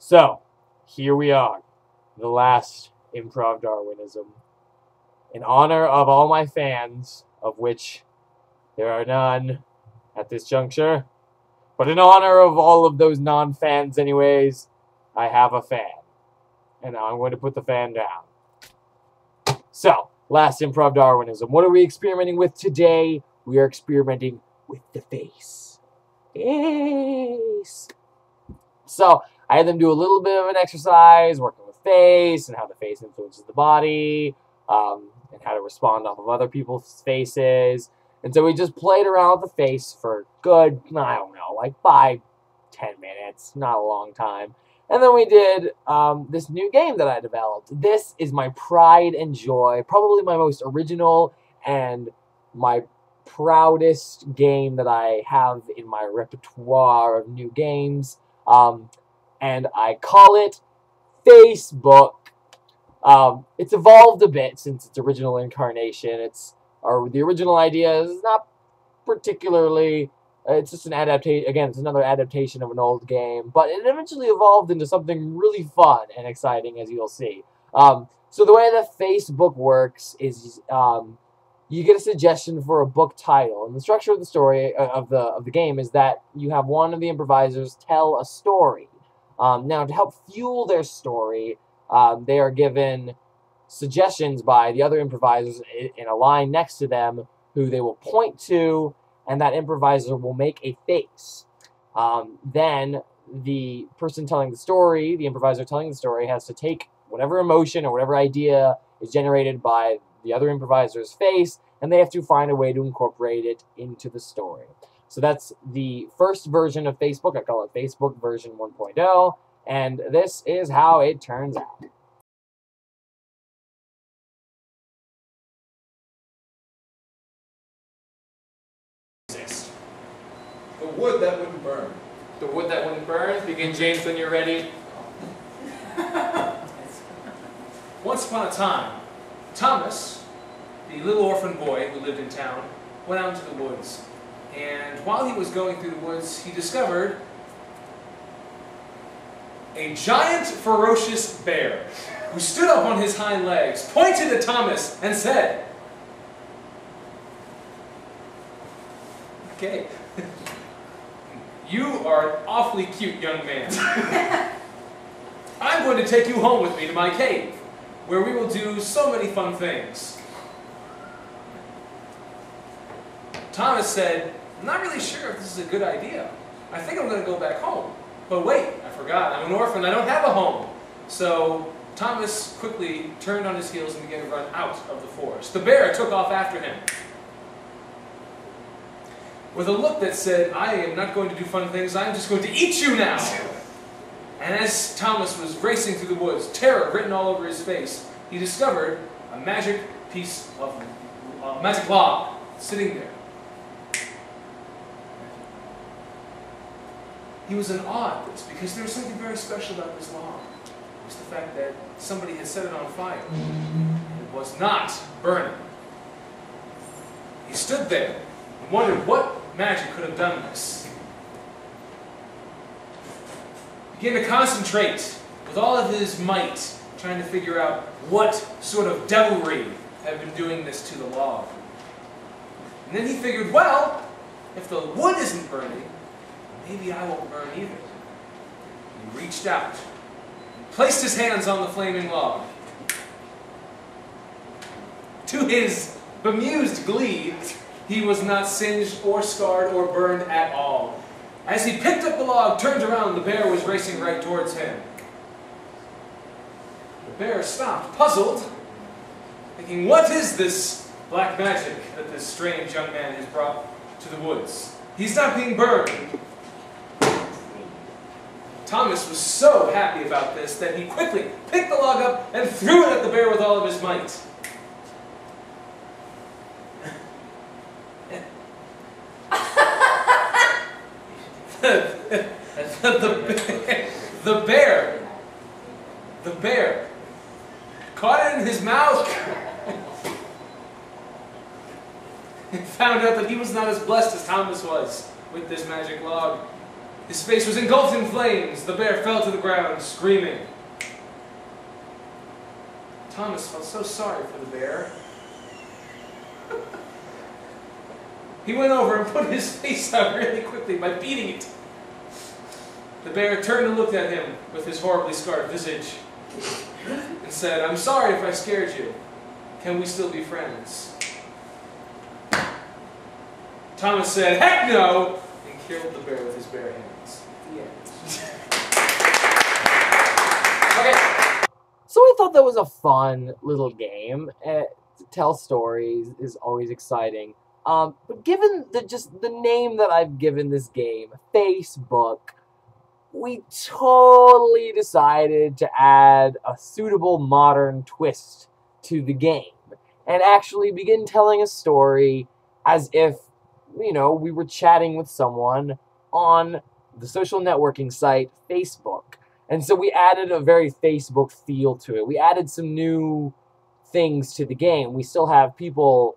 So, here we are, the last Improv Darwinism. In honor of all my fans, of which there are none at this juncture, but in honor of all of those non-fans anyways, I have a fan. And now I'm going to put the fan down. So, last Improv Darwinism. What are we experimenting with today? We are experimenting with the face. Face. So, I had them do a little bit of an exercise, working with face, and how the face influences the body, and how to respond off of other people's faces. And so we just played around with the face for good, I don't know, like 5-10 minutes, not a long time. And then we did this new game that I developed. This is my pride and joy, probably my most original and my proudest game that I have in my repertoire of new games. And I call it Facebook. It's evolved a bit since its original incarnation. The original idea is not particularly. It's just an adaptation. Again, it's another adaptation of an old game, but it eventually evolved into something really fun and exciting, as you'll see. So the way that Facebook works is you get a suggestion for a book title, and the structure of the story of the game is that you have one of the improvisers tell a story. Now, to help fuel their story, they are given suggestions by the other improvisers in a line next to them, who they will point to, and that improviser will make a face. Then the person telling the story, the improviser telling the story, has to take whatever emotion or whatever idea is generated by the other improviser's face, and they have to find a way to incorporate it into the story. So that's the first version of Facebook. I call it Facebook version 1.0, and this is how it turns out. The wood that wouldn't burn. The wood that wouldn't burn. Begin, James, when you're ready. Once upon a time, Thomas, the little orphan boy who lived in town, went out into the woods. And while he was going through the woods, he discovered a giant, ferocious bear who stood up on his hind legs, pointed at Thomas, and said, "Okay, you are an awfully cute young man. I'm going to take you home with me to my cave, where we will do so many fun things." Thomas said, "I'm not really sure if this is a good idea. I think I'm going to go back home. But wait, I forgot, I'm an orphan, I don't have a home." So Thomas quickly turned on his heels and began to run out of the forest. The bear took off after him with a look that said, "I am not going to do fun things, I'm just going to eat you now." And as Thomas was racing through the woods, terror written all over his face, he discovered a magic piece of magic log sitting there. He was in awe at this because there was something very special about this log. It was the fact that somebody had set it on fire. It was not burning. He stood there and wondered what magic could have done this. He began to concentrate with all of his might, trying to figure out what sort of devilry had been doing this to the log. And then he figured, well, if the wood isn't burning, maybe I won't burn either. He reached out and placed his hands on the flaming log. To his bemused glee, he was not singed or scarred or burned at all. As he picked up the log, turned around, the bear was racing right towards him. The bear stopped, puzzled, thinking, what is this black magic that this strange young man has brought to the woods? He's not being burned. Thomas was so happy about this that he quickly picked the log up and threw it at the bear with all of his might. The bear caught it in his mouth and found out that he was not as blessed as Thomas was with this magic log. His face was engulfed in flames. The bear fell to the ground, screaming. Thomas felt so sorry for the bear. He went over and put his face out really quickly by beating it. The bear turned and looked at him with his horribly scarred visage and said, "I'm sorry if I scared you. Can we still be friends?" Thomas said, "Heck no!" and killed the bear with his bare hands. The end. Okay. So I thought that was a fun little game. To tell stories is always exciting. But given the name that I've given this game, Facebook, we totally decided to add a suitable modern twist to the game and actually begin telling a story as if, you know, we were chatting with someone on the social networking site Facebook. And so we added a very Facebook feel to it. We added some new things to the game. We still have people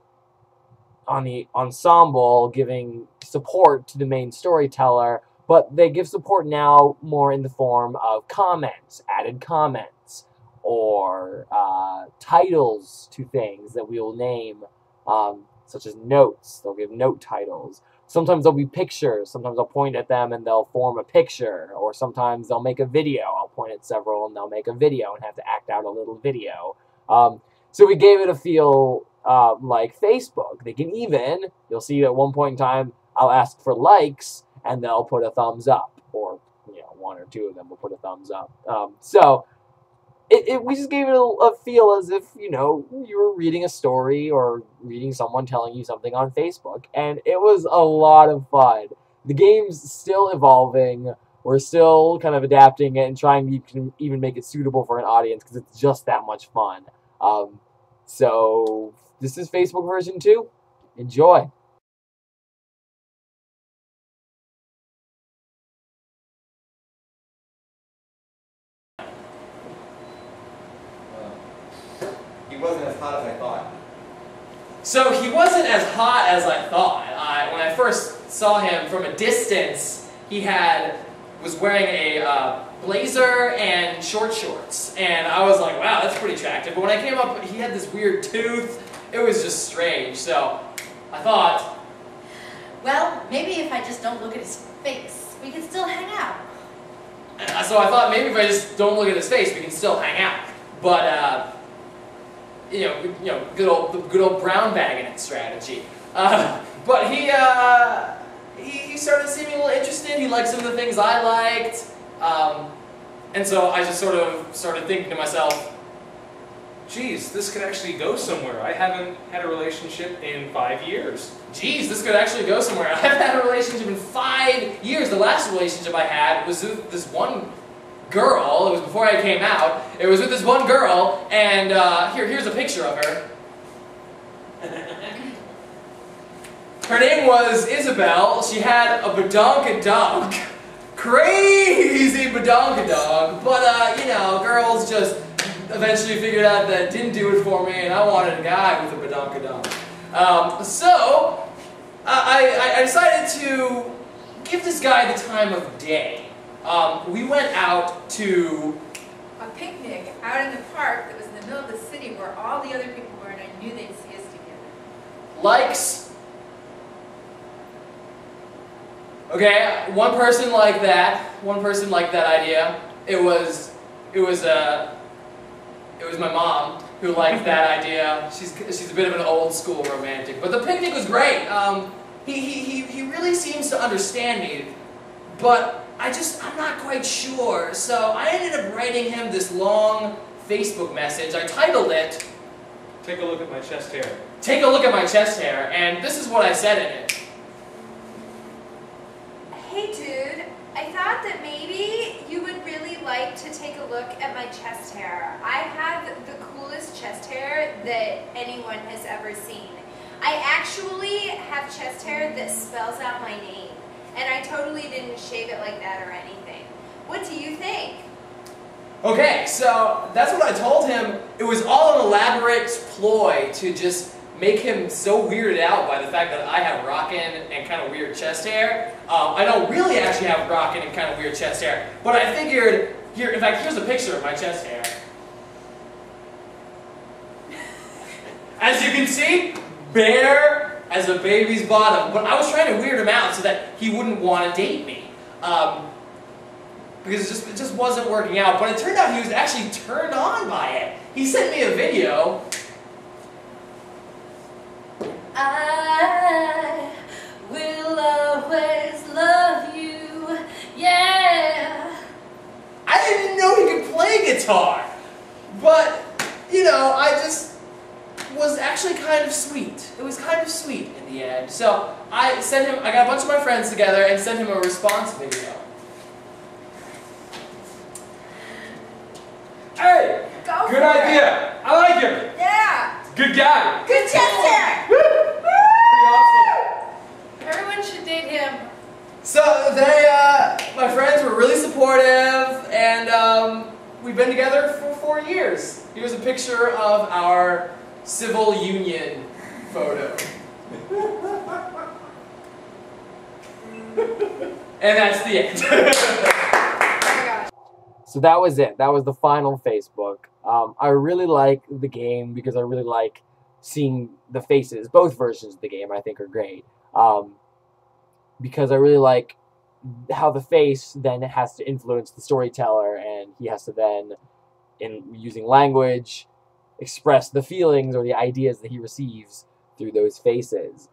on the ensemble giving support to the main storyteller, but they give support now more in the form of comments, added comments, or titles to things that we will name, such as notes. They'll give note titles. Sometimes there'll be pictures. Sometimes I'll point at them and they'll form a picture. Or sometimes they'll make a video. I'll point at several and they'll make a video and have to act out a little video. So we gave it a feel like Facebook. They can even, you'll see at one point in time, I'll ask for likes and they'll put a thumbs up. Or, you know, one or two of them will put a thumbs up. We just gave it a feel as if, you know, you were reading a story or reading someone telling you something on Facebook. And it was a lot of fun. The game's still evolving. We're still kind of adapting it and trying to even make it suitable for an audience because it's just that much fun. So this is Facebook version 2. Enjoy. He wasn't as hot as I thought. So he wasn't as hot as I thought. When I first saw him from a distance, he was wearing a blazer and short shorts, and I was like, wow, that's pretty attractive. But when I came up, he had this weird tooth. It was just strange. So I thought, well, maybe if I just don't look at his face, we can still hang out. So I thought maybe if I just don't look at his face, we can still hang out. But you know, good old brown bagging it strategy. But he started seeming a little interested. He liked some of the things I liked, and so I just sort of started thinking to myself, Geez, this could actually go somewhere. I haven't had a relationship in 5 years. geez, this could actually go somewhere. I haven't had a relationship in 5 years. The last relationship I had was with this one girl. It was before I came out. It was with this one girl, and here's a picture of her. Her name was Isabel. She had a badonkadonk. Crazy badonkadonk. But, you know, girls just eventually figured out that it didn't do it for me, and I wanted a guy with a badonkadonk. So, I decided to give this guy the time of day. We went out to A picnic out in the park that was in the middle of the city where all the other people were, and I knew they'd see us together. likes. Okay, one person liked that. One person liked that idea. It was my mom who liked that idea. She's a bit of an old school romantic, but the picnic was great. He really seems to understand me, but I'm not quite sure. So I ended up writing him this long Facebook message. I titled it, Take a look at my chest hair. "Take a look at my chest hair," and this is what I said in it. Hey dude, I thought that maybe you would really like to take a look at my chest hair. I have the coolest chest hair that anyone has ever seen. I actually have chest hair that spells out my name, and I totally didn't shave it like that or anything. What do you think? Okay, so that's what I told him. It was all an elaborate ploy to just make him so weirded out by the fact that I have rockin' and kind of weird chest hair. I don't really actually have rockin' and kind of weird chest hair, but I figured, in fact, here's a picture of my chest hair. As you can see, bare as a baby's bottom, but I was trying to weird him out so that he wouldn't want to date me. Because it just wasn't working out, but it turned out he was actually turned on by it. He sent me a video. I will always love you, yeah. I didn't know he could play guitar, but, you know, I just was actually kind of sweet. It was kind of sweet in the end. So I got a bunch of my friends together and sent him a response video. Hey! Go Good for idea! I like him! it. Yeah. Good guy! Good chest hair. Pretty awesome! Everyone should date him. So my friends were really supportive, and we've been together for 4 years. Here's a picture of our civil union photo. And that's the end. Oh my gosh. So that was it. That was the final Facebook. I really like the game because I really like seeing the faces. Both versions of the game I think are great. Because I really like how the face then has to influence the storyteller, and he has to then, in using language, express the feelings or the ideas that he receives through those faces.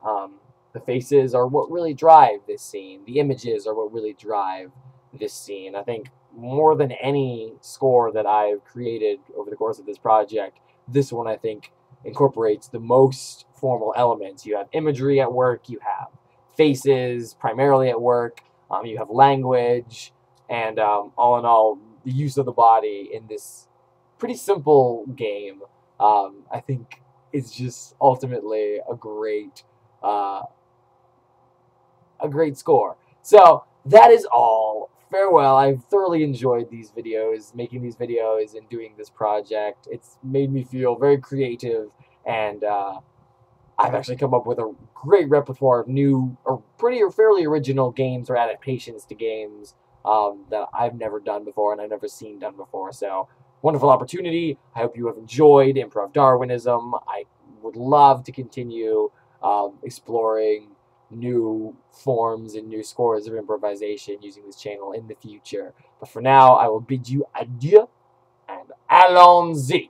The faces are what really drive this scene. The images are what really drive this scene. I think more than any score that I've created over the course of this project, this one I think incorporates the most formal elements. You have imagery at work, you have faces primarily at work, you have language, and all in all, the use of the body in this pretty simple game, I think is just ultimately a great score. So that is all. Farewell. I've thoroughly enjoyed these videos, making these videos and doing this project. It's made me feel very creative, and I've actually come up with a great repertoire of new or fairly original games or adaptations to games that I've never done before and I've never seen done before. So, wonderful opportunity. I hope you have enjoyed Improv Darwinism. I would love to continue exploring new forms and new scores of improvisation using this channel in the future. But for now, I will bid you adieu and allons-y.